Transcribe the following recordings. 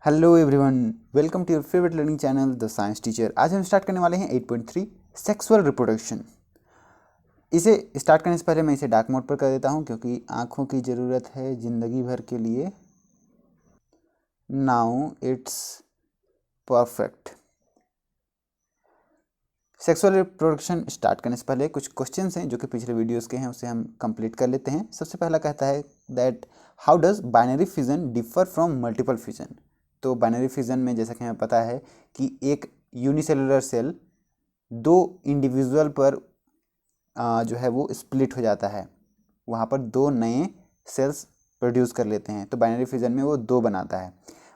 Hello everyone, welcome to your favourite learning channel the science teacher. आज हम start करने वाले हैं 8.3 सेक्सुअल रिप्रोडक्शन। इसे स्टार्ट करने से पहले मैं इसे डार्क मोड पर कर देता हूं क्योंकि आँखों की ज़रूरत है ज़िंदगी भर के लिए। Now it's perfect. Sexual reproduction start करने से पहले कुछ क्वेश्चंस हैं जो कि पिछले वीडियोस के हैं, उसे हम कंप्लीट कर लेते हैं। सबसे पहला कहता है that how does binary fission differ from multiple fission. तो बाइनरी फिजन में जैसा कि हमें पता है कि एक यूनिसेलुलर सेल दो इंडिविजुअल पर जो है वो स्प्लिट हो जाता है, वहाँ पर दो नए सेल्स प्रोड्यूस कर लेते हैं। तो बाइनरी फिजन में वो दो बनाता है।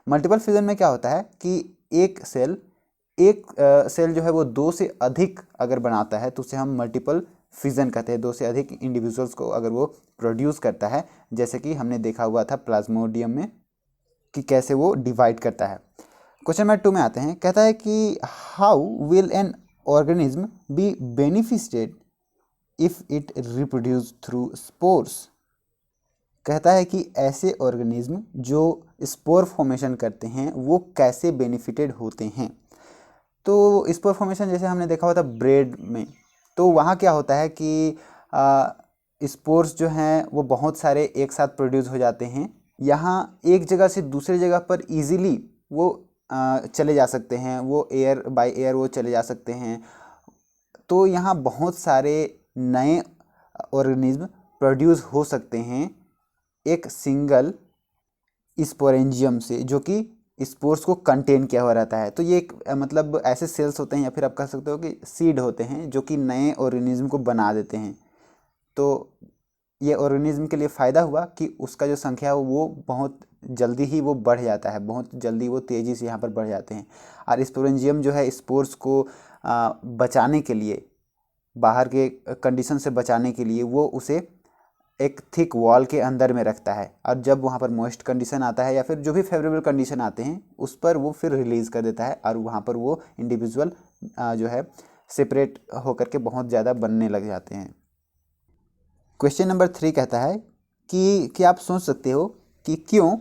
मल्टीपल फिजन में क्या होता है कि एक सेल जो है वो दो से अधिक अगर बनाता है तो उसे हम मल्टीपल फिजन कहते हैं। दो से अधिक इंडिविजुअल्स को अगर वो प्रोड्यूस करता है, जैसे कि हमने देखा हुआ था प्लाज्मोडियम में कि कैसे वो डिवाइड करता है। क्वेश्चन नंबर 2 में आते हैं। कहता है कि how will an organism be benefited if it reproduce through spores. कहता है कि ऐसे ऑर्गेनिज्म जो स्पोर फॉर्मेशन करते हैं वो कैसे बेनिफिटेड होते हैं। तो स्पोर फॉर्मेशन जैसे हमने देखा हुआ था ब्रेड में, तो वहाँ क्या होता है कि स्पोर्स जो हैं वो बहुत सारे एक साथ प्रोड्यूस हो जाते हैं। यहाँ एक जगह से दूसरी जगह पर इजीली वो चले जा सकते हैं, वो एयर बाय एयर वो चले जा सकते हैं। तो यहाँ बहुत सारे नए ऑर्गेनिज्म प्रोड्यूस हो सकते हैं एक सिंगल स्पोरेंजियम से, जो कि स्पोर्स को कंटेन किया हुआ रहता है। तो ये एक मतलब ऐसे सेल्स होते हैं या फिर आप कह सकते हो कि सीड होते हैं जो कि नए ऑर्गेनिज्म को बना देते हैं। तो ये ऑर्गेनिज्म के लिए फ़ायदा हुआ कि उसका जो संख्या है वो बहुत जल्दी ही वो बढ़ जाता है, बहुत जल्दी वो तेज़ी से यहाँ पर बढ़ जाते हैं। और स्पोरेंजियम जो है स्पोर्स को बचाने के लिए, बाहर के कंडीशन से बचाने के लिए वो उसे एक थिक वॉल के अंदर में रखता है, और जब वहाँ पर मॉइस्ट कंडीशन आता है या फिर जो भी फेवरेबल कंडीशन आते हैं उस पर वो फिर रिलीज़ कर देता है, और वहाँ पर वो इंडिविजुअल जो है सेपरेट होकर के बहुत ज़्यादा बनने लग जाते हैं। क्वेश्चन नंबर 3 कहता है कि क्या आप सोच सकते हो कि क्यों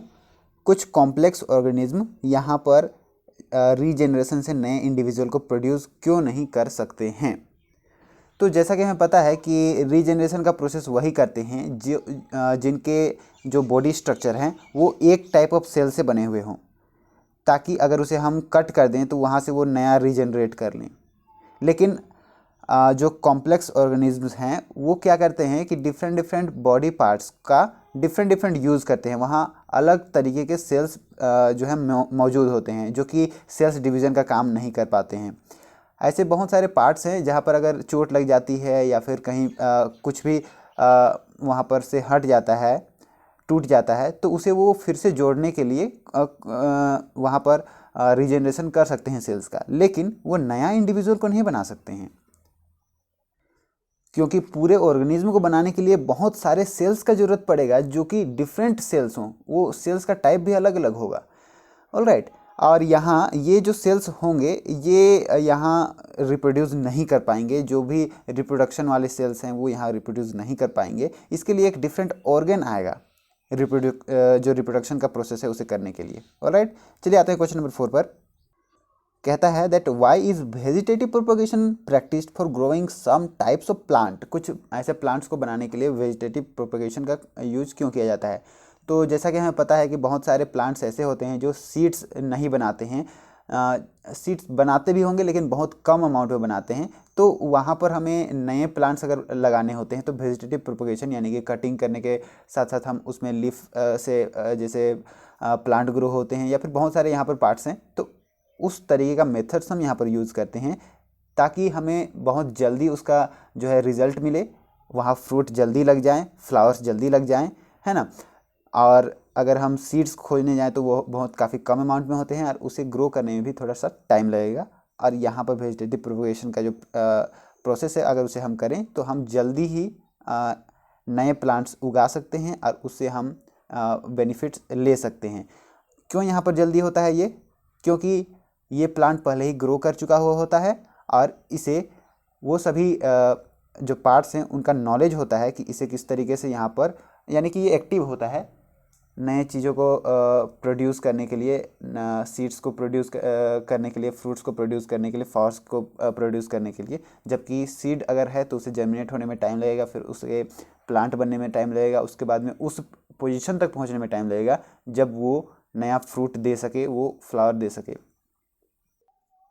कुछ कॉम्प्लेक्स ऑर्गेनिज्म यहाँ पर रीजेनरेशन से नए इंडिविजुअल को प्रोड्यूस क्यों नहीं कर सकते हैं। तो जैसा कि हमें पता है कि रीजनरेशन का प्रोसेस वही करते हैं जो जिनके जो बॉडी स्ट्रक्चर हैं वो एक टाइप ऑफ सेल से बने हुए हों, ताकि अगर उसे हम कट कर दें तो वहाँ से वो नया रीजनरेट कर लें। लेकिन जो कॉम्प्लेक्स ऑर्गेनिज्म्स हैं वो क्या करते हैं कि डिफरेंट डिफरेंट बॉडी पार्ट्स का डिफरेंट डिफरेंट यूज़ करते हैं। वहाँ अलग तरीके के सेल्स जो है मौजूद होते हैं जो कि सेल्स डिवीज़न का काम नहीं कर पाते हैं। ऐसे बहुत सारे पार्ट्स हैं जहाँ पर अगर चोट लग जाती है या फिर कहीं कुछ भी वहाँ पर से हट जाता है, टूट जाता है, तो उसे वो फिर से जोड़ने के लिए वहाँ पर रीजनरेशन कर सकते हैं सेल्स का, लेकिन वो नया इंडिविजुअल को नहीं बना सकते हैं, क्योंकि पूरे ऑर्गेनिज्म को बनाने के लिए बहुत सारे सेल्स का ज़रूरत पड़ेगा जो कि डिफरेंट सेल्स हों, वो सेल्स का टाइप भी अलग अलग होगा। ऑलराइट, और यहाँ ये जो सेल्स होंगे ये यहाँ रिप्रोड्यूस नहीं कर पाएंगे। जो भी रिप्रोडक्शन वाले सेल्स हैं वो यहाँ रिप्रोड्यूस नहीं कर पाएंगे। इसके लिए एक डिफरेंट ऑर्गन आएगा जो रिप्रोडक्शन का प्रोसेस है उसे करने के लिए। ऑलराइट, चलिए आते हैं क्वेश्चन नंबर 4 पर। कहता है that why is vegetative propagation practised for growing some types of plant. कुछ ऐसे प्लांट्स को बनाने के लिए वेजिटेटिव प्रोपगेशन का यूज क्यों किया जाता है। तो जैसा कि हमें पता है कि बहुत सारे प्लांट्स ऐसे होते हैं जो सीड्स नहीं बनाते हैं, सीड्स बनाते भी होंगे लेकिन बहुत कम अमाउंट में बनाते हैं। तो वहाँ पर हमें नए प्लांट्स अगर लगाने होते हैं तो वेजिटेटिव प्रोपगेशन यानी कि कटिंग करने के साथ साथ हम उसमें लीफ से जैसे प्लांट ग्रो होते हैं या फिर बहुत सारे यहाँ पर पार्ट्स हैं, तो उस तरीके का मेथड्स हम यहाँ पर यूज़ करते हैं ताकि हमें बहुत जल्दी उसका जो है रिज़ल्ट मिले, वहाँ फ्रूट जल्दी लग जाएं, फ्लावर्स जल्दी लग जाएं, है ना। और अगर हम सीड्स खोजने जाएं तो वो बहुत काफ़ी कम अमाउंट में होते हैं और उसे ग्रो करने में भी थोड़ा सा टाइम लगेगा। और यहाँ पर वेजिटेटिव प्रोपगेशन का जो प्रोसेस है अगर उसे हम करें तो हम जल्दी ही नए प्लांट्स उगा सकते हैं और उससे हम बेनिफिट्स ले सकते हैं। क्यों यहाँ पर जल्दी होता है ये, क्योंकि ये प्लांट पहले ही ग्रो कर चुका हुआ होता है और इसे वो सभी जो पार्ट्स हैं उनका नॉलेज होता है कि इसे किस तरीके से यहाँ पर, यानी कि ये एक्टिव होता है नए चीज़ों को प्रोड्यूस करने के लिए, सीड्स को प्रोड्यूस करने के लिए, फ्रूट्स को प्रोड्यूस करने के लिए, फ्लावर्स को प्रोड्यूस करने के लिए। जबकि सीड अगर है तो उसे जर्मिनेट होने में टाइम लगेगा, फिर उसे प्लांट बनने में टाइम लगेगा, उसके बाद में उस पोजीशन तक पहुंचने में टाइम लगेगा जब वो नया फ्रूट दे सके, वो फ्लावर दे सके।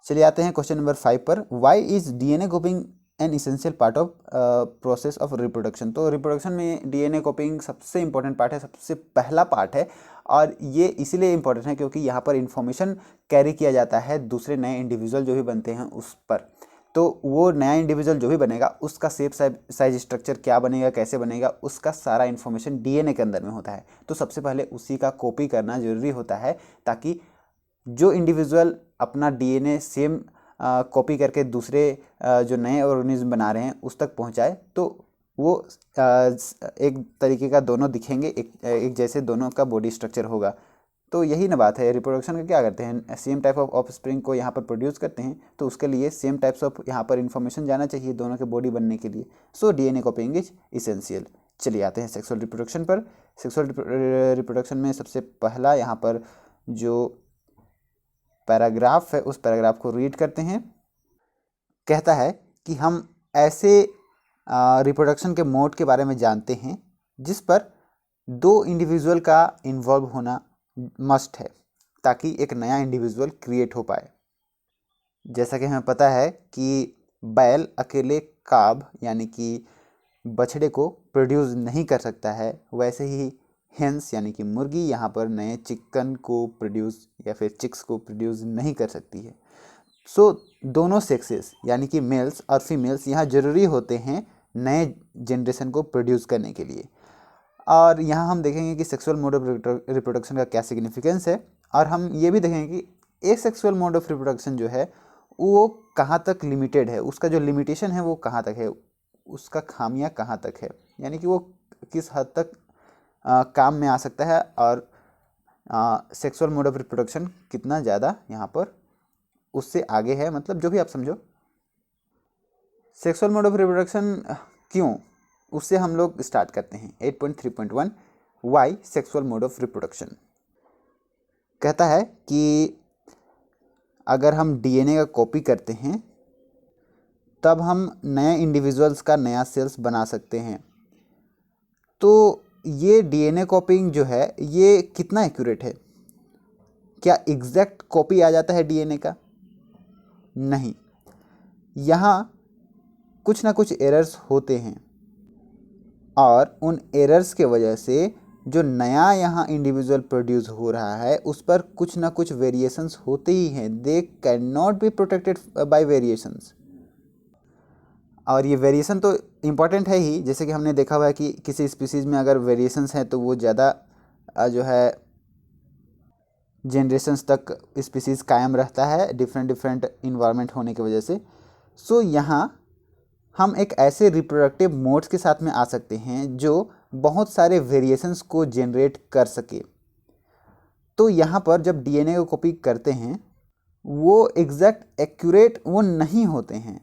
चलिए आते हैं क्वेश्चन नंबर 5 पर। Why is DNA copying an essential part of process of reproduction. तो रिप्रोडक्शन में डीएनए कॉपिंग सबसे इंपॉर्टेंट पार्ट है, सबसे पहला पार्ट है, और ये इसीलिए इम्पोर्टेंट है क्योंकि यहाँ पर इंफॉर्मेशन कैरी किया जाता है दूसरे नए इंडिविजुअल जो भी बनते हैं उस पर। तो वो नया इंडिविजुअल जो भी बनेगा उसका शेप साइज स्ट्रक्चर क्या बनेगा, कैसे बनेगा, उसका सारा इन्फॉर्मेशन डीएनए के अंदर में होता है। तो सबसे पहले उसी का कॉपी करना ज़रूरी होता है ताकि जो इंडिविजुअल अपना डीएनए सेम कॉपी करके दूसरे जो नए ऑर्गेनिज्म बना रहे हैं उस तक पहुंचाए, तो वो एक तरीके का दोनों दिखेंगे, एक जैसे दोनों का बॉडी स्ट्रक्चर होगा। तो यही ना बात है, रिप्रोडक्शन का क्या करते हैं, सेम टाइप ऑफ ऑफस्प्रिंग को यहाँ पर प्रोड्यूस करते हैं, तो उसके लिए सेम टाइप्स ऑफ यहाँ पर इन्फॉर्मेशन जाना चाहिए दोनों के बॉडी बनने के लिए। So DNA कॉपिंग is essential. चलिए आते हैं सेक्सुअल रिप्रोडक्शन पर। सेक्सुअल रिप्रोडक्शन में सबसे पहला यहाँ पर जो पैराग्राफ है उस पैराग्राफ को रीड करते हैं। कहता है कि हम ऐसे रिप्रोडक्शन के मोड के बारे में जानते हैं जिस पर दो इंडिविजुअल का इन्वॉल्व होना मस्ट है ताकि एक नया इंडिविजुअल क्रिएट हो पाए। जैसा कि हमें पता है कि बैल अकेले काब यानी कि बछड़े को प्रोड्यूस नहीं कर सकता है, वैसे ही हेंस यानी कि मुर्गी यहाँ पर नए चिकन को प्रोड्यूस या फिर चिक्स को प्रोड्यूस नहीं कर सकती है। सो दोनों सेक्सेस यानी कि मेल्स और फीमेल्स यहाँ ज़रूरी होते हैं नए जनरेशन को प्रोड्यूस करने के लिए। और यहाँ हम देखेंगे कि सेक्सुअल मोड ऑफ रिप्रोडक्शन का क्या सिग्निफिकेंस है, और हम ये भी देखेंगे कि एक सेक्सुअल मोड ऑफ रिप्रोडक्शन जो है वो कहाँ तक लिमिटेड है, उसका जो लिमिटेशन है वो कहाँ तक है, उसका खामियां कहाँ तक है, यानी कि वो किस हद तक काम में आ सकता है, और सेक्सुअल मोड ऑफ रिप्रोडक्शन कितना ज़्यादा यहाँ पर उससे आगे है, मतलब जो भी आप समझो। सेक्सुअल मोड ऑफ रिप्रोडक्शन क्यों, उससे हम लोग स्टार्ट करते हैं। 8.3.1 why sexual mode of reproduction कहता है कि अगर हम डीएनए का कॉपी करते हैं तब हम नए इंडिविजुअल्स का नया सेल्स बना सकते हैं। तो ये डीएनए कॉपिंग जो है ये कितना एक्यूरेट है, क्या एग्जैक्ट कॉपी आ जाता है डीएनए का? नहीं, यहाँ कुछ ना कुछ एरर्स होते हैं, और उन एरर्स के वजह से जो नया यहाँ इंडिविजुअल प्रोड्यूस हो रहा है उस पर कुछ ना कुछ वेरिएशंस होते ही हैं। They can not be protected by variations, और ये वेरिएशन तो इम्पॉर्टेंट है ही। जैसे कि हमने देखा हुआ है कि किसी स्पीसीज़ में अगर वेरिएशंस हैं तो वो ज़्यादा जो है जनरेशन्स तक स्पीसीज़ कायम रहता है डिफरेंट इन्वायरमेंट होने की वजह से। सो यहाँ हम एक ऐसे रिप्रोडक्टिव मोड्स के साथ में आ सकते हैं जो बहुत सारे वेरिएशंस को जनरेट कर सके। तो यहाँ पर जब डीएनए को कॉपी करते हैं वो एग्जैक्ट एक्यूरेट वो नहीं होते हैं,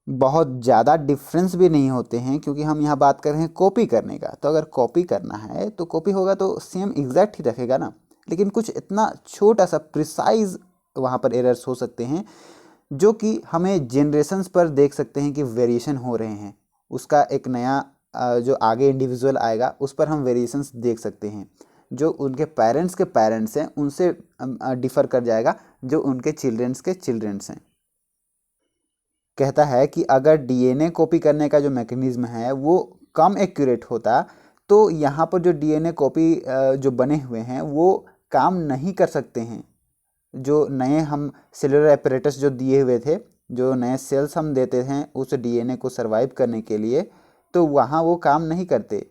बहुत ज़्यादा डिफरेंस भी नहीं होते हैं, क्योंकि हम यहाँ बात कर रहे हैं कॉपी करने का। तो अगर कॉपी करना है तो कॉपी होगा तो सेम एग्जैक्ट ही रखेगा ना, लेकिन कुछ इतना छोटा सा प्रिसाइज वहाँ पर एरर्स हो सकते हैं जो कि हमें जनरेशन्स पर देख सकते हैं कि वेरिएशन हो रहे हैं। उसका एक नया जो आगे इंडिविजुअल आएगा उस पर हम वेरिएशंस देख सकते हैं, जो उनके पेरेंट्स हैं उनसे डिफ़र कर जाएगा जो उनके चिल्ड्रंस हैं। कहता है कि अगर डीएनए कॉपी करने का जो मैकेनिज्म है वो कम एक्यूरेट होता तो यहाँ पर जो डीएनए कॉपी जो बने हुए हैं वो काम नहीं कर सकते हैं। जो नए हम सेलुलर एपरेटस जो दिए हुए थे, जो नए सेल्स हम देते हैं उस डीएनए को सरवाइव करने के लिए, तो वहाँ वो काम नहीं करते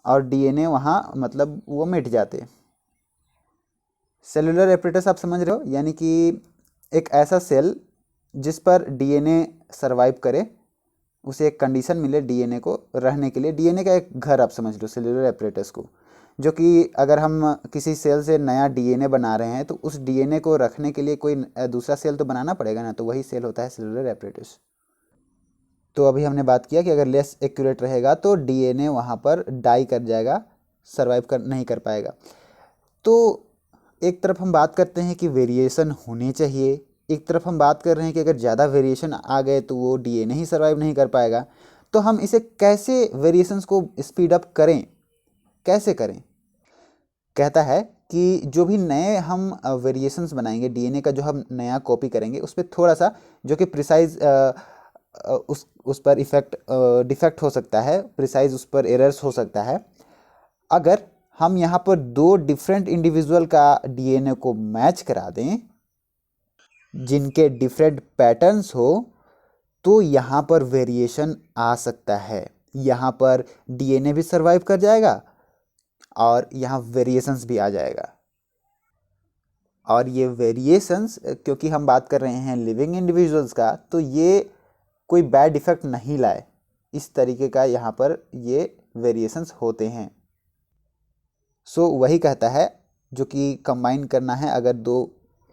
और डीएनए वहाँ मतलब वो मिट जाते। सेलुलर एपरेटस आप समझ रहे हो, यानी कि एक ऐसा सेल जिस पर डीएनए सरवाइव करे, उसे एक कंडीशन मिले डीएनए को रहने के लिए। डीएनए का एक घर आप समझ लो सेलुलर एपरेटस को, जो कि अगर हम किसी सेल से नया डीएनए बना रहे हैं तो उस डीएनए को रखने के लिए कोई दूसरा सेल तो बनाना पड़ेगा ना, तो वही सेल होता है सेलुलर एपरेटस। तो अभी हमने बात किया कि अगर लेस एक्यूरेट रहेगा तो डीएनए वहाँ पर डाई कर जाएगा, सर्वाइव नहीं कर पाएगा। तो एक तरफ हम बात करते हैं कि वेरिएशन होने चाहिए, एक तरफ हम बात कर रहे हैं कि अगर ज़्यादा वेरिएशन आ गए तो वो डीएनए ही सर्वाइव नहीं कर पाएगा। तो हम इसे कैसे वेरिएशंस को स्पीड अप करें, कैसे करें? कहता है कि जो भी नए हम वेरिएशंस बनाएंगे, डीएनए का जो हम नया कॉपी करेंगे, उस पर थोड़ा सा जो कि प्रिसाइज उस पर इफेक्ट डिफेक्ट हो सकता है, प्रिसाइज उस पर एरर्स हो सकता है। अगर हम यहाँ पर दो डिफरेंट इंडिविजुअल का डीएनए को मैच करा दें जिनके डिफरेंट पैटर्न्स हो, तो यहाँ पर वेरिएशन आ सकता है। यहाँ पर डीएनए भी सर्वाइव कर जाएगा और यहाँ वेरिएशंस भी आ जाएगा। और ये वेरिएशंस, क्योंकि हम बात कर रहे हैं लिविंग इंडिविजुअल्स का, तो ये कोई बैड इफेक्ट नहीं लाए। इस तरीके का यहाँ पर ये वेरिएशंस होते हैं। सो वही कहता है जो कि कंबाइन करना है अगर दो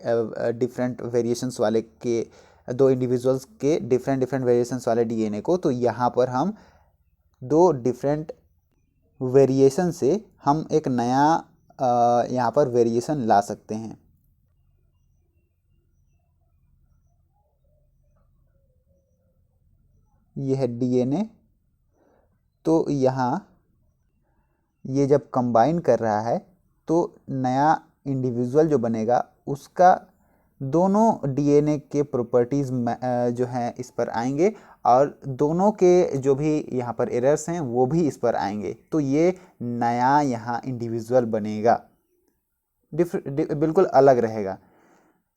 डिफरेंट वेरिएशंस वाले के, दो इंडिविजुअल्स के डिफरेंट वेरिएशंस वाले डीएनए को, तो यहाँ पर हम दो डिफरेंट वेरिएशन से हम एक नया यहाँ पर वेरिएशन ला सकते हैं। यह है डीएनए। तो यहाँ ये जब कंबाइन कर रहा है तो नया इंडिविजुअल जो बनेगा उसका दोनों डीएनए के प्रॉपर्टीज़ जो हैं इस पर आएंगे और दोनों के जो भी यहाँ पर एरर्स हैं वो भी इस पर आएंगे। तो ये नया यहाँ इंडिविजुअल बनेगा, बिल्कुल अलग रहेगा।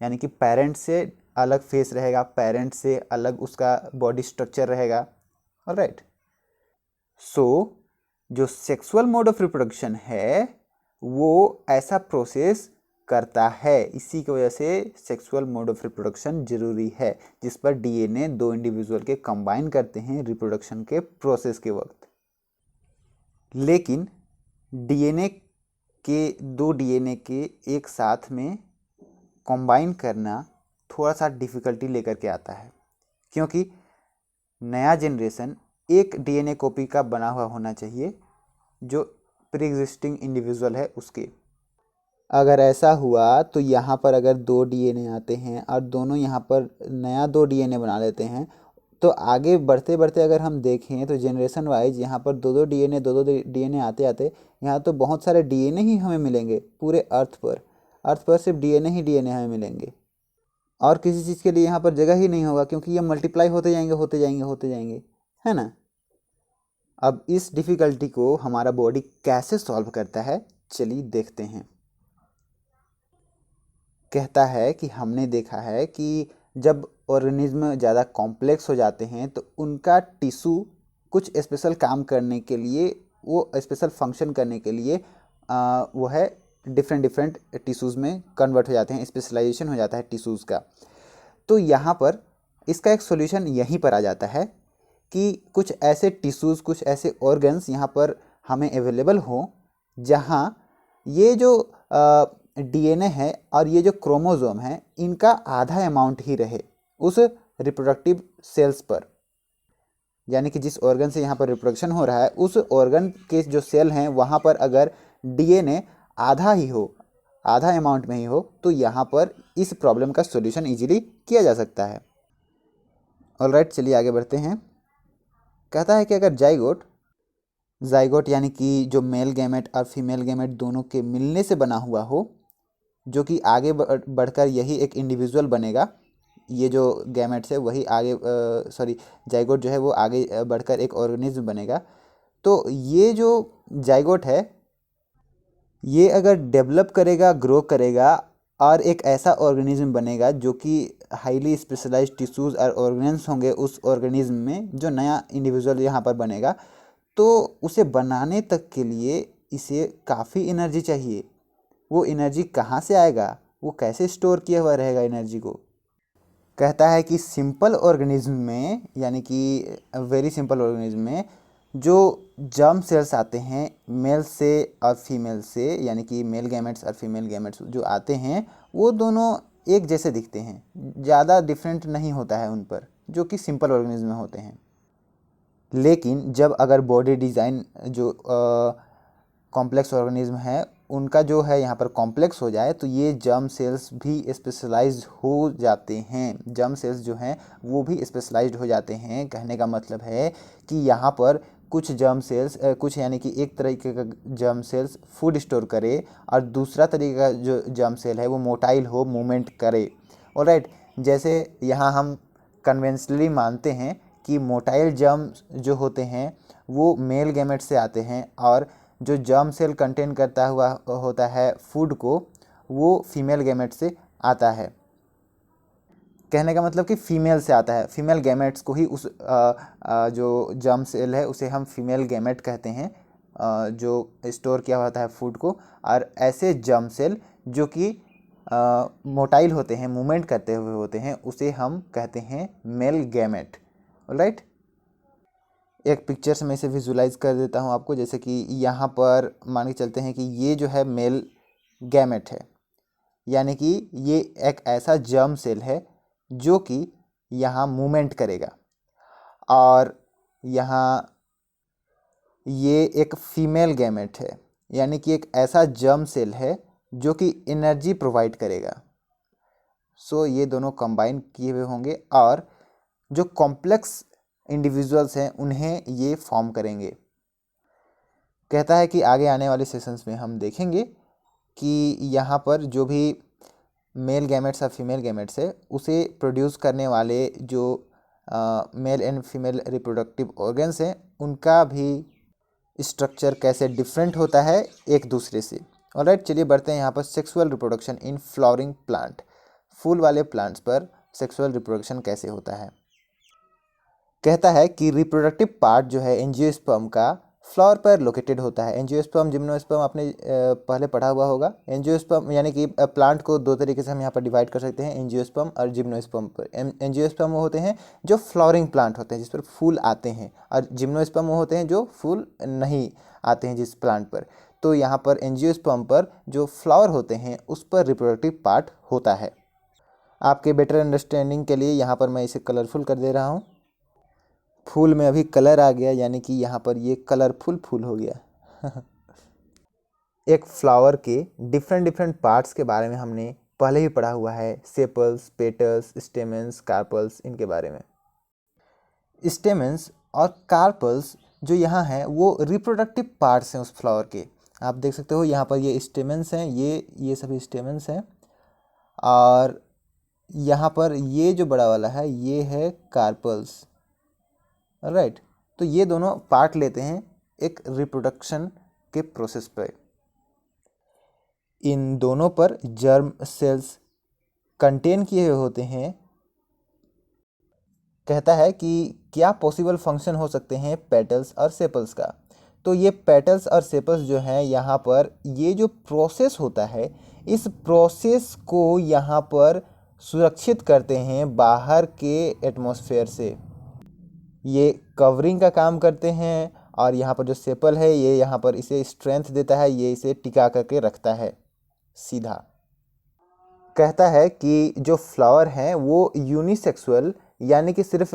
यानी कि पेरेंट से अलग फेस रहेगा, पेरेंट से अलग उसका बॉडी स्ट्रक्चर रहेगा। ऑलराइट। सो जो सेक्सुअल मोड ऑफ रिप्रोडक्शन है वो ऐसा प्रोसेस करता है। इसी की वजह से सेक्सुअल मोड ऑफ रिप्रोडक्शन जरूरी है, जिस पर डीएनए दो इंडिविजुअल के कंबाइन करते हैं रिप्रोडक्शन के प्रोसेस के वक्त। लेकिन दो डीएनए के एक साथ में कंबाइन करना थोड़ा सा डिफ़िकल्टी लेकर के आता है, क्योंकि नया जनरेशन एक डीएनए कॉपी का बना हुआ होना चाहिए जो प्री एग्जिस्टिंग इंडिविजुअल है उसके। अगर ऐसा हुआ तो यहाँ पर अगर दो डीएनए आते हैं और दोनों यहाँ पर नया दो डीएनए बना लेते हैं, तो आगे बढ़ते बढ़ते अगर हम देखें तो जनरेशन वाइज यहाँ पर दो दो डीएनए आते आते यहाँ तो बहुत सारे डीएनए ही हमें मिलेंगे पूरे अर्थ पर सिर्फ डीएनए ही डीएनए हमें मिलेंगे और किसी चीज़ के लिए यहाँ पर जगह ही नहीं होगा, क्योंकि ये मल्टीप्लाई होते जाएंगे, है ना। अब इस डिफ़िकल्टी को हमारा बॉडी कैसे सॉल्व करता है, चलिए देखते हैं। कहता है कि हमने देखा है कि जब ऑर्गेनिज्म ज़्यादा कॉम्प्लेक्स हो जाते हैं तो उनका टिश्यू कुछ स्पेशल काम करने के लिए, वो स्पेशल फंक्शन करने के लिए वो है डिफरेंट टिश्यूज़ में कन्वर्ट हो जाते हैं, स्पेशलाइजेशन हो जाता है टिश्यूज़ का। तो यहाँ पर इसका एक सॉल्यूशन यहीं पर आ जाता है कि कुछ ऐसे टिश्यूज़, कुछ ऐसे ऑर्गन्स यहाँ पर हमें अवेलेबल हो जहाँ ये जो डीएनए है और ये जो क्रोमोसोम है इनका आधा अमाउंट ही रहे उस रिप्रोडक्टिव सेल्स पर। यानी कि जिस ऑर्गन से यहाँ पर रिप्रोडक्शन हो रहा है उस ऑर्गन के जो सेल हैं वहाँ पर अगर डीएनए आधा ही हो, आधा अमाउंट में ही हो, तो यहाँ पर इस प्रॉब्लम का सॉल्यूशन इजीली किया जा सकता है। ऑलराइट, चलिए आगे बढ़ते हैं। कहता है कि अगर जाइगोट यानी कि जो मेल गैमेट और फीमेल गैमेट दोनों के मिलने से बना हुआ हो, जो कि आगे बढ़कर यही एक इंडिविजुअल बनेगा, ये जो गैमेट्स है वही आगे जाइगोट जो है वो आगे बढ़कर एक ऑर्गेनिज्म बनेगा। तो ये जो जाइगोट है ये अगर डेवलप करेगा, ग्रो करेगा और एक ऐसा ऑर्गेनिज्म बनेगा जो कि हाईली स्पेशलाइज्ड टिश्यूज़ और ऑर्गेन्स होंगे उस ऑर्गेनिज्म में, जो नया इंडिविजुअल यहाँ पर बनेगा, तो उसे बनाने तक के लिए इसे काफ़ी एनर्जी चाहिए। वो एनर्जी कहाँ से आएगा, वो कैसे स्टोर किया हुआ रहेगा एनर्जी को? कहता है कि सिंपल ऑर्गेनिज्म में, यानी कि वेरी सिंपल ऑर्गेनिज्म में जो जर्म सेल्स आते हैं मेल से और फीमेल से, यानी कि मेल गैमेट्स और फीमेल गैमेट्स जो आते हैं वो दोनों एक जैसे दिखते हैं, ज़्यादा डिफरेंट नहीं होता है उन पर, जो कि सिंपल ऑर्गेनिज्म में होते हैं। लेकिन जब अगर बॉडी डिज़ाइन जो कॉम्प्लेक्स ऑर्गेनिज्म हैं उनका जो है यहाँ पर कॉम्प्लेक्स हो जाए तो ये जर्म सेल्स भी स्पेशलाइज्ड हो जाते हैं। जर्म सेल्स जो हैं वो भी स्पेशलाइज्ड हो जाते हैं। कहने का मतलब है कि यहाँ पर कुछ जर्म सेल्स कुछ यानी कि एक तरीके का जर्म सेल्स फूड स्टोर करे और दूसरा तरीके का जो जर्म सेल है वो मोटाइल हो, मूवमेंट करे। ऑलराइट, जैसे यहाँ हम कन्वेंशनली मानते हैं कि मोटाइल जर्म जो होते हैं वो मेल गैमेट से आते हैं और जो जर्म सेल कंटेन करता हुआ होता है फूड को वो फीमेल गैमेट से आता है। कहने का मतलब कि फीमेल से आता है, फीमेल गैमेट्स को ही उस जो जर्म सेल है उसे हम फीमेल गैमेट कहते हैं, जो स्टोर किया होता है फूड को। और ऐसे जर्म सेल जो कि मोटाइल होते हैं, मूवमेंट करते हुए होते हैं, उसे हम कहते हैं मेल गैमेट। ऑलराइट, एक पिक्चर से मैं इसे विजुलाइज कर देता हूँ आपको। जैसे कि यहाँ पर मान के चलते हैं कि ये जो है मेल गैमेट है, यानी कि ये एक ऐसा जर्म सेल है जो कि यहाँ मूवमेंट करेगा। और यहाँ ये एक फीमेल गैमेट है, यानी कि एक ऐसा जर्म सेल है जो कि एनर्जी प्रोवाइड करेगा। सो ये दोनों कंबाइन किए हुए होंगे और जो कॉम्प्लेक्स इंडिविजुअल्स हैं उन्हें ये फॉर्म करेंगे। कहता है कि आगे आने वाले सेशंस में हम देखेंगे कि यहाँ पर जो भी मेल गैमेट्स और फीमेल गैमेट्स है उसे प्रोड्यूस करने वाले जो male and female reproductive organs हैं उनका भी स्ट्रक्चर कैसे डिफरेंट होता है एक दूसरे से। ऑलराइट, चलिए बढ़ते हैं यहाँ पर sexual reproduction in flowering plant. फूल वाले प्लांट्स पर सेक्सुअल रिप्रोडक्शन कैसे होता है। कहता है कि रिप्रोडक्टिव पार्ट जो है एंजियोस्पर्म का फ्लावर पर लोकेटेड होता है। एंजियोस्पर्म, जिम्नोस्पर्म आपने पहले पढ़ा हुआ होगा। एंजियोस्पर्म यानी कि प्लांट को दो तरीके से हम यहाँ पर डिवाइड कर सकते हैं, एंजियोस्पर्म और जिम्नोस्पर्म पर। एंजियोस्पर्म वो होते हैं जो फ्लावरिंग प्लांट होते हैं जिस पर फूल आते हैं, और जिम्नोस्पर्म वो होते हैं जो फूल नहीं आते हैं जिस प्लांट पर। तो यहाँ पर एंजियोस्पर्म पर जो फ्लावर होते हैं उस पर रिप्रोडक्टिव पार्ट होता है। आपके बेटर अंडरस्टैंडिंग के लिए यहाँ पर मैं इसे कलरफुल कर दे रहा हूँ। फूल में अभी कलर आ गया, यानी कि यहाँ पर ये कलरफुल फूल हो गया। एक फ्लावर के डिफरेंट डिफरेंट पार्ट्स के बारे में हमने पहले ही पढ़ा हुआ है, सेपल्स, पेटल्स, स्टेमेंस, कार्पल्स, इनके बारे में। स्टेमेंस और कार्पल्स जो यहाँ हैं वो रिप्रोडक्टिव पार्ट्स हैं उस फ्लावर के। आप देख सकते हो यहाँ पर ये स्टेमेंस हैं, ये सभी स्टेमेंस हैं, और यहाँ पर ये जो बड़ा वाला है ये है कार्पल्स। राइट, तो ये दोनों पार्ट लेते हैं एक रिप्रोडक्शन के प्रोसेस पर। इन दोनों पर जर्म सेल्स कंटेन किए हुए होते हैं। कहता है कि क्या पॉसिबल फंक्शन हो सकते हैं पेटल्स और सेपल्स का। तो ये पेटल्स और सेपल्स जो हैं यहाँ पर ये जो प्रोसेस होता है इस प्रोसेस को यहाँ पर सुरक्षित करते हैं बाहर के एटमॉस्फेयर से। ये कवरिंग का काम करते हैं, और यहाँ पर जो सेपल है ये यहाँ पर इसे स्ट्रेंथ देता है, ये इसे टिका करके रखता है सीधा। कहता है कि जो फ्लावर हैं वो यूनिसेक्सुअल यानी कि सिर्फ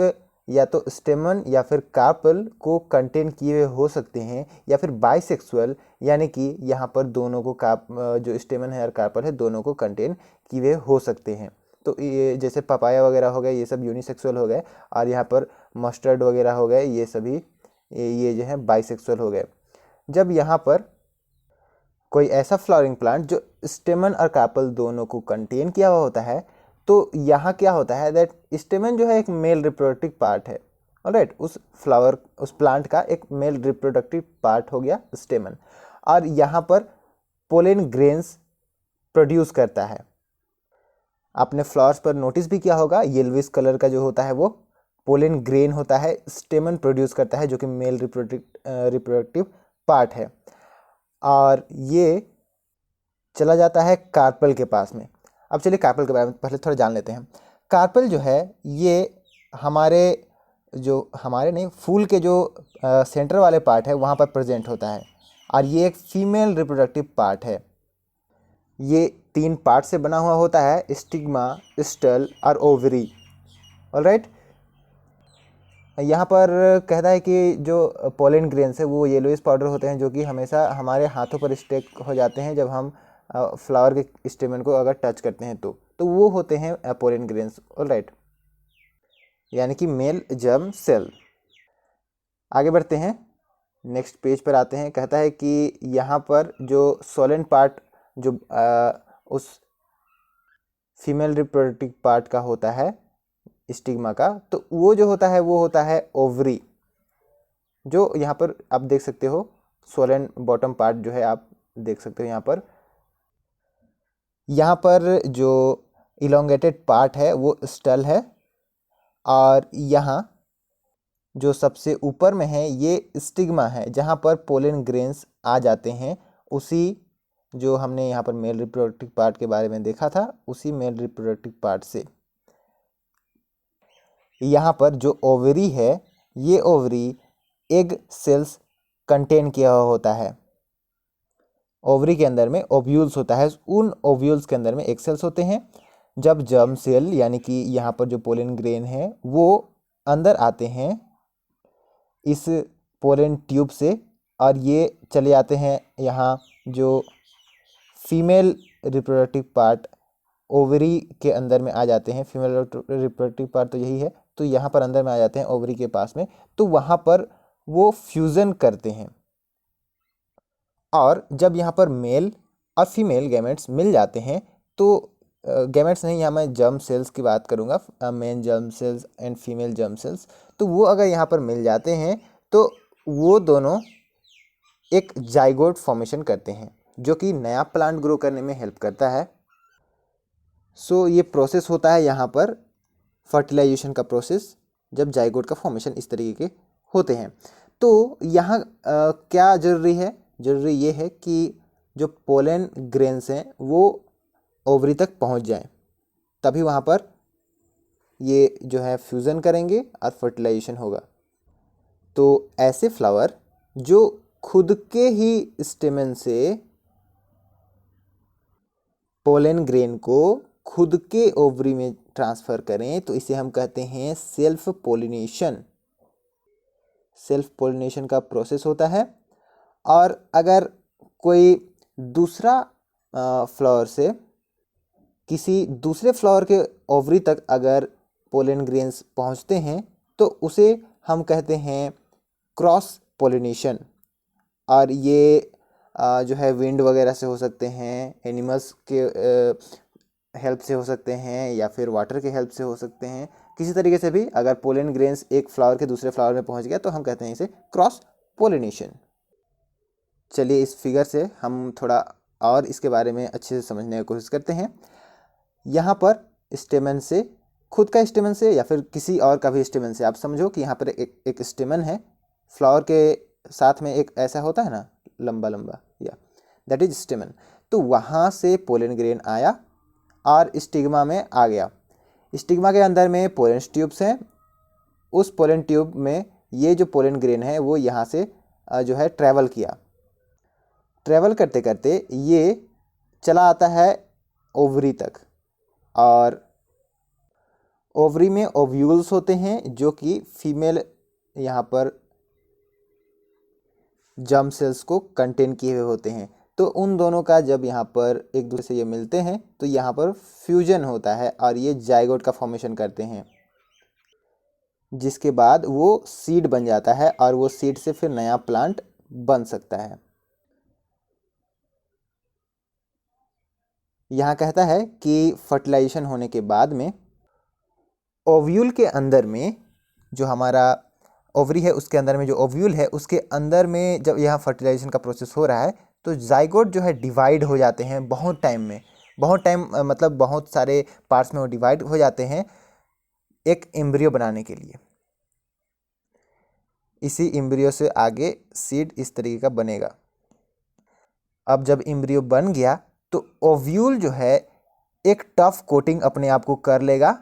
या तो स्टेमन या फिर कार्पल को कंटेन किए हुए हो सकते हैं, या फिर बाइसेक्सुअल यानी कि यहाँ पर दोनों को जो स्टेमन है और कार्पल है दोनों को कंटेन किए हुए हो सकते हैं। तो ये जैसे पपाया वगैरह हो गए ये सब यूनिसेक्सुअल हो गए, और यहाँ पर मस्टर्ड वगैरह हो गए ये सभी ये जो है बाइसेक्सुअल हो गए। जब यहाँ पर कोई ऐसा फ्लावरिंग प्लांट जो स्टेमन और कार्पल दोनों को कंटेन किया हुआ होता है तो यहाँ क्या होता है दैट स्टेमन जो है एक मेल रिप्रोडक्टिव पार्ट है। ऑलराइट, उस प्लांट का एक मेल रिप्रोडक्टिव पार्ट हो गया स्टेमन, और यहाँ पर पोलन ग्रेन्स प्रोड्यूस करता है। आपने फ्लावर्स पर नोटिस भी किया होगा येलोविश कलर का जो होता है वो पोलन ग्रेन होता है, स्टेमन प्रोड्यूस करता है जो कि मेल रिप्रोडक्टिव पार्ट है। और ये चला जाता है कार्पल के पास में। अब चलिए कार्पल के बारे में पहले थोड़ा जान लेते हैं। कार्पल जो है ये हमारे नहीं फूल के जो सेंटर वाले पार्ट है वहाँ पर प्रेजेंट होता है, और ये एक फीमेल रिप्रोडक्टिव पार्ट है। ये 3 पार्ट से बना हुआ होता है, स्टिग्मा, स्टल और ओवरी। ऑलराइट, यहाँ पर कहता है कि जो पोलन ग्रेन्स है वो येलोइश पाउडर होते हैं, जो कि हमेशा हमारे हाथों पर स्टेक हो जाते हैं जब हम फ्लावर के स्टेमन को अगर टच करते हैं तो वो होते हैं पोलन ग्रेन्स। ऑलराइट, यानी कि मेल जर्म सेल। आगे बढ़ते हैं, नेक्स्ट पेज पर आते हैं। कहता है कि यहाँ पर जो सोलेंट पार्ट जो उस फीमेल रिप्रोडक्टिव पार्ट का होता है स्टिग्मा का, तो वो जो होता है वो होता है ओवरी, जो यहाँ पर आप देख सकते हो सोलेन बॉटम पार्ट जो है आप देख सकते हो। यहाँ पर जो इलोंगेटेड पार्ट है वो स्टल है, और यहाँ जो सबसे ऊपर में है ये स्टिग्मा है जहाँ पर पोलन ग्रेन्स आ जाते हैं। उसी जो हमने यहाँ पर मेल रिप्रोडक्टिव पार्ट के बारे में देखा था, उसी मेल रिप्रोडक्टिव पार्ट से यहाँ पर जो ओवरी है, ये ओवरी एग सेल्स कंटेन किया हुआ होता है। ओवरी के अंदर में ओव्यूल्स होता है, उन ओव्यूल्स के अंदर में एग सेल्स होते हैं। जब जर्म सेल यानी कि यहाँ पर जो पोलन ग्रेन है वो अंदर आते हैं इस पोलन ट्यूब से, और ये चले जाते हैं यहाँ जो फीमेल रिप्रोडक्टिव पार्ट ओवरी के अंदर में आ जाते हैं। फीमेल रिप्रोडक्टिव पार्ट तो यही है, तो यहाँ पर अंदर में आ जाते हैं ओवरी के पास में, तो वहाँ पर वो फ्यूज़न करते हैं। और जब यहाँ पर मेल और फीमेल गैमेट्स मिल जाते हैं, तो गैमेट्स नहीं, यहाँ मैं जर्म सेल्स की बात करूँगा, main germ cells and female germ cells, तो वो अगर यहाँ पर मिल जाते हैं तो वो दोनों एक जाइगोट फॉर्मेशन करते हैं, जो कि नया प्लांट ग्रो करने में हेल्प करता है। सो ये प्रोसेस होता है यहाँ पर फर्टिलाइजेशन का प्रोसेस, जब जाइगोट का फॉर्मेशन इस तरीके के होते हैं। तो यहाँ क्या ज़रूरी है? ज़रूरी ये है कि जो पोलन ग्रेन्स हैं वो ओवरी तक पहुँच जाएं, तभी वहाँ पर ये जो है फ्यूज़न करेंगे और फर्टिलाइजेशन होगा। तो ऐसे फ्लावर जो खुद के ही स्टेमन से पोलन ग्रेन को खुद के ओवरी में ट्रांसफ़र करें, तो इसे हम कहते हैं सेल्फ पोलिनेशन। सेल्फ पोलिनेशन का प्रोसेस होता है। और अगर कोई दूसरा फ्लावर से किसी दूसरे फ्लावर के ओवरी तक अगर पोलन ग्रेन्स पहुंचते हैं, तो उसे हम कहते हैं क्रॉस पोलिनेशन। और ये जो है विंड वगैरह से हो सकते हैं, एनिमल्स के हेल्प से हो सकते हैं, या फिर वाटर के हेल्प से हो सकते हैं। किसी तरीके से भी अगर पोलन ग्रेन्स एक फ्लावर के दूसरे फ्लावर में पहुंच गया तो हम कहते हैं इसे क्रॉस पोलिनेशन। चलिए इस फिगर से हम थोड़ा और इसके बारे में अच्छे से समझने की कोशिश करते हैं। यहाँ पर स्टेमन से, खुद का स्टेमन से या फिर किसी और का भी स्टेमन से, आप समझो कि यहाँ पर एक स्टेमन है, फ्लावर के साथ में एक ऐसा होता है ना लंबा लंबा, या दैट इज स्टेमन। तो वहाँ से पोलन ग्रेन आया और स्टिग्मा में आ गया। स्टिग्मा के अंदर में पोलन ट्यूब्स हैं। उस पोलन ट्यूब में ये जो पोलन ग्रेन है वो यहाँ से जो है ट्रैवल किया। ट्रैवल करते करते ये चला आता है ओवरी तक, और ओवरी में ओव्यूल्स होते हैं जो कि फीमेल यहाँ पर जर्म सेल्स को कंटेन किए हुए होते हैं। तो उन दोनों का जब यहाँ पर एक दूसरे से ये मिलते हैं तो यहाँ पर फ्यूजन होता है और ये जाइगोट का फॉर्मेशन करते हैं, जिसके बाद वो सीड बन जाता है और वो सीड से फिर नया प्लांट बन सकता है। यहाँ कहता है कि फर्टिलाइजेशन होने के बाद में ओव्यूल के अंदर में जो हमारा ओवरी है उसके अंदर में जो ओव्यूल है उसके अंदर में जब यहाँ फर्टिलाइजेशन का प्रोसेस हो रहा है तो जाइगोट जो है डिवाइड हो जाते हैं बहुत टाइम में। बहुत टाइम मतलब बहुत सारे पार्ट्स में वो डिवाइड हो जाते हैं एक एम्ब्रियो बनाने के लिए। इसी एम्ब्रियो से आगे सीड इस तरीके का बनेगा। अब जब एम्ब्रियो बन गया तो ओव्यूल जो है एक टफ कोटिंग अपने आप को कर लेगा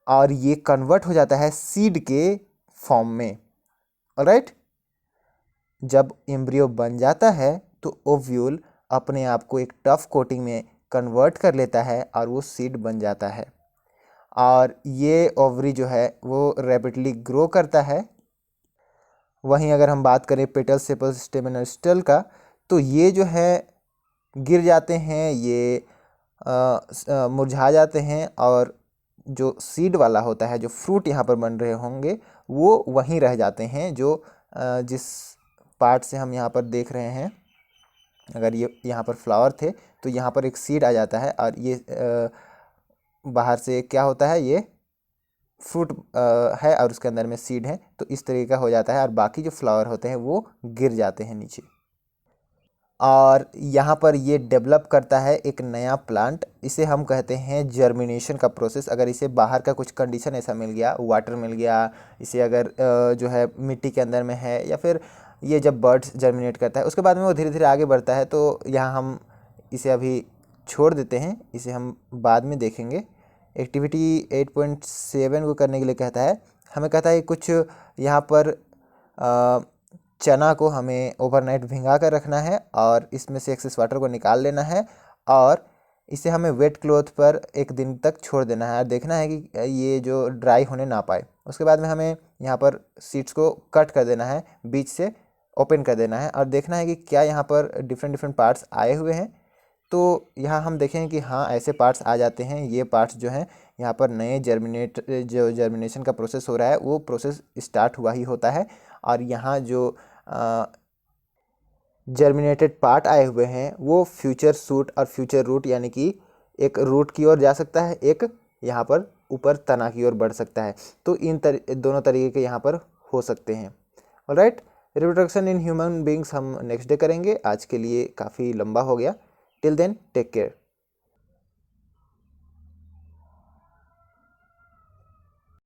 और ये कन्वर्ट हो जाता है सीड के फॉर्म में। ऑलराइट, जब एम्ब्रियो बन जाता है तो ओव्यूल अपने आप को एक टफ कोटिंग में कन्वर्ट कर लेता है और वो सीड बन जाता है। और ये ओवरी जो है वो रैपिडली ग्रो करता है। वहीं अगर हम बात करें पेटल सेपल स्टेमन और स्टेल का, तो ये जो है गिर जाते हैं, ये मुरझा जाते हैं, और जो सीड वाला होता है, जो फ्रूट यहाँ पर बन रहे होंगे वो वहीं रह जाते हैं, जो जिस पार्ट से हम यहाँ पर देख रहे हैं। अगर ये यहाँ पर फ्लावर थे तो यहाँ पर एक सीड आ जाता है, और ये बाहर से क्या होता है, ये फ्रूट है और उसके अंदर में सीड है, तो इस तरीके का हो जाता है, और बाकी जो फ्लावर होते हैं वो गिर जाते हैं नीचे। और यहाँ पर ये डेवलप करता है एक नया प्लांट, इसे हम कहते हैं जर्मिनेशन का प्रोसेस। अगर इसे बाहर का कुछ कंडीशन ऐसा मिल गया, वाटर मिल गया, इसे अगर जो है मिट्टी के अंदर में है, या फिर ये जब बर्ड्स जर्मिनेट करता है उसके बाद में वो धीरे धीरे आगे बढ़ता है, तो यहाँ हम इसे अभी छोड़ देते हैं, इसे हम बाद में देखेंगे। एक्टिविटी 8.7 को करने के लिए कहता है, हमें कहता है कुछ यहाँ पर चना को हमें ओवरनाइट भिंगा कर रखना है, और इसमें से एक्सेस वाटर को निकाल लेना है, और इसे हमें वेट क्लॉथ पर एक दिन तक छोड़ देना है, और देखना है कि ये जो ड्राई होने ना पाए। उसके बाद में हमें यहाँ पर सीड्स को कट कर देना है, बीच से ओपन कर देना है, और देखना है कि क्या यहाँ पर डिफरेंट डिफरेंट पार्ट्स आए हुए हैं। तो यहाँ हम देखें कि हाँ, ऐसे पार्ट्स आ जाते हैं। ये पार्ट्स जो हैं यहाँ पर नए जो जर्मिनेशन का प्रोसेस हो रहा है वो प्रोसेस स्टार्ट हुआ ही होता है, और यहाँ जो जर्मिनेटेड पार्ट आए हुए हैं वो फ्यूचर शूट और फ्यूचर रूट, यानी कि एक रूट की ओर जा सकता है, एक यहाँ पर ऊपर तना की ओर बढ़ सकता है। तो दोनों तरीके के यहाँ पर हो सकते हैं। Alright, reproduction in human beings हम नेक्स्ट डे करेंगे। आज के लिए काफ़ी लंबा हो गया। Till then take care.